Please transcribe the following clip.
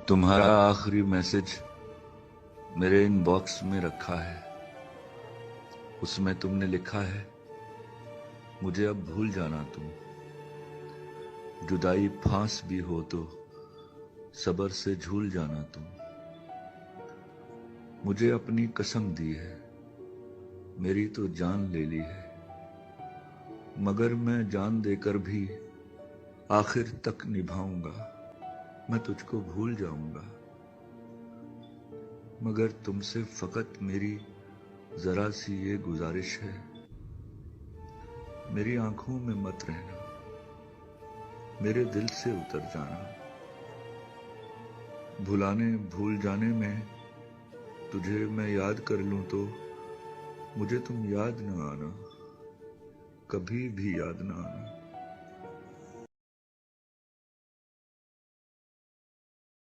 تمہارا آخری میسج میرے ان باکس میں رکھا ہے. اس میں تم نے لکھا ہے مجھے اب بھول جانا تم. جدائی پھانس بھی ہو تو صبر سے جھول جانا تم. مجھے اپنی قسم دی ہے میری تو جان لے لی ہے، مگر میں جان دے کر بھی آخر تک نبھاؤں گا. میں تجھ کو بھول جاؤں گا، مگر تم سے فقط میری ذرا سی یہ گزارش ہے، میری آنکھوں میں مت رہنا، میرے دل سے اتر جانا. بھول جانے میں تجھے میں یاد کر لوں تو مجھے تم یاد نہ آنا، کبھی بھی یاد نہ آنا.